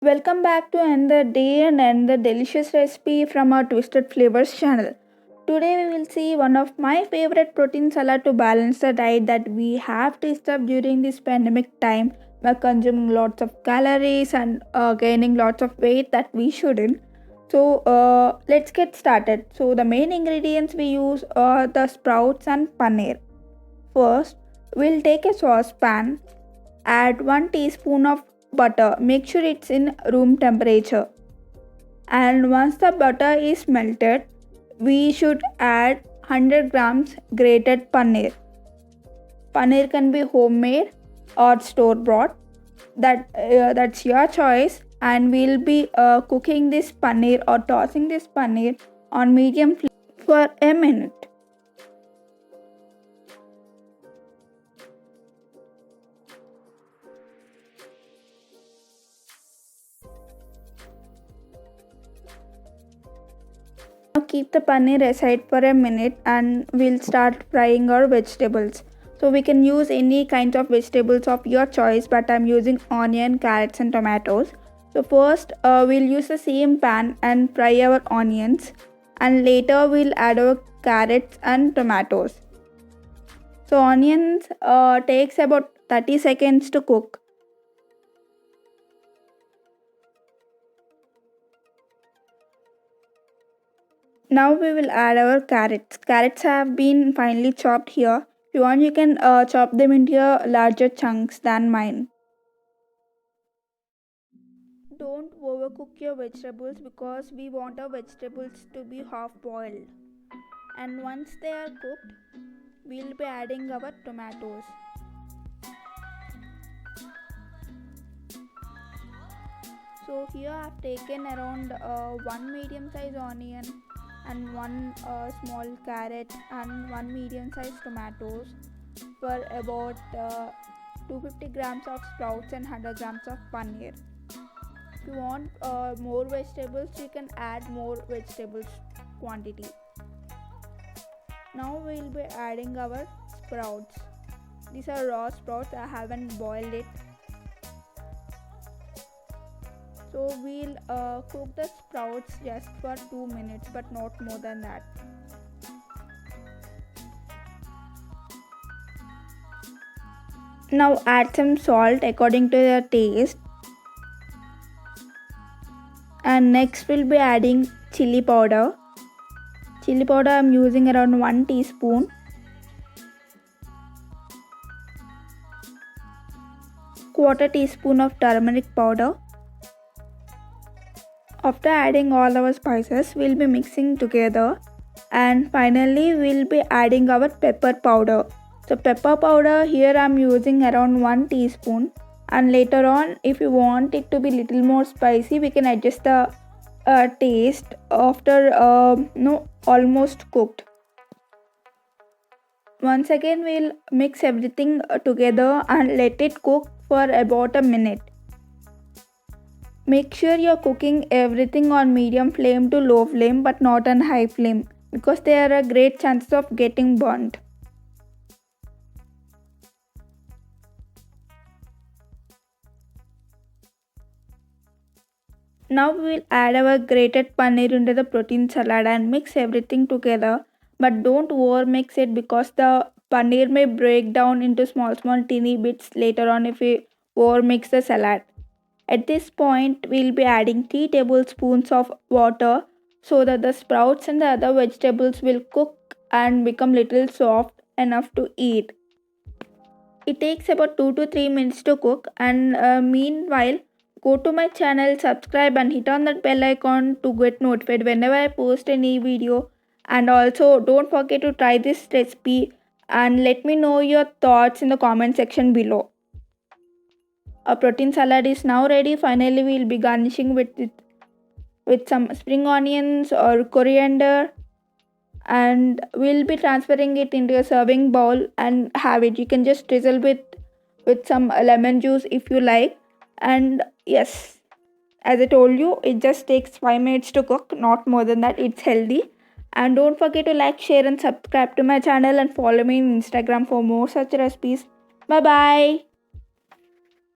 Welcome back to another day and another delicious recipe from our Twisted Flavors channel. Today we will see one of my favorite protein salad to balance the diet that we have to stop during this pandemic time by consuming lots of calories and gaining lots of weight that we shouldn't. So let's get started. So the main ingredients we use are the sprouts and paneer. First, we'll take a saucepan. Add 1 teaspoon of butter. Make sure it's in room temperature. And once the butter is melted, we should add 100 grams grated paneer. Paneer can be homemade or store bought. That's your choice. And we'll be cooking this paneer or tossing this paneer on medium flame for a minute. Now keep the paneer aside for a minute and we'll start frying our vegetables. So we can use any kinds of vegetables of your choice, but I'm using onion, carrots and tomatoes. So first we'll use the same pan and fry our onions, and later we'll add our carrots and tomatoes. So onions takes about 30 seconds to cook. Now we will add our carrots. Carrots have been finely chopped here. If you want, you can chop them into larger chunks than mine. Don't overcook your vegetables because we want our vegetables to be half boiled. And once they are cooked, we'll be adding our tomatoes. So here I've taken around one medium size onion and one small carrot and one medium sized tomatoes for about 250 grams of sprouts and 100 grams of paneer. If you want more vegetables, you can add more vegetables quantity. Now we'll be adding our sprouts. These are raw sprouts, I haven't boiled it. So we'll cook the sprouts just for 2 minutes, but not more than that. Now add some salt according to your taste. And next we'll be adding chili powder. Chili powder I'm using around 1 teaspoon. Quarter teaspoon of turmeric powder. After adding all our spices, we'll be mixing together, and finally we'll be adding our pepper powder. So pepper powder here I'm using around 1 teaspoon, and later on if you want it to be little more spicy, we can adjust the taste after almost cooked. Once again we'll mix everything together and let it cook for about a minute. Make sure you're cooking everything on medium flame to low flame, but not on high flame, because there are great chances of getting burnt. Now we will add our grated paneer into the protein salad and mix everything together, but don't over mix it because the paneer may break down into small teeny bits later on if we over mix the salad. At this point, we'll be adding 3 tablespoons of water so that the sprouts and the other vegetables will cook and become little soft enough to eat. It takes about 2 to 3 minutes to cook, and meanwhile, go to my channel, subscribe and hit on that bell icon to get notified whenever I post a new video. And also don't forget to try this recipe and let me know your thoughts in the comment section below. Our protein salad is now ready. Finally, we'll be garnishing with some spring onions or coriander, and we'll be transferring it into a serving bowl and have it. You can just drizzle with some lemon juice if you like. And yes, as I told you, it just takes 5 minutes to cook, not more than that. It's healthy. And don't forget to like, share and subscribe to my channel, and follow me on Instagram for more such recipes. Bye bye.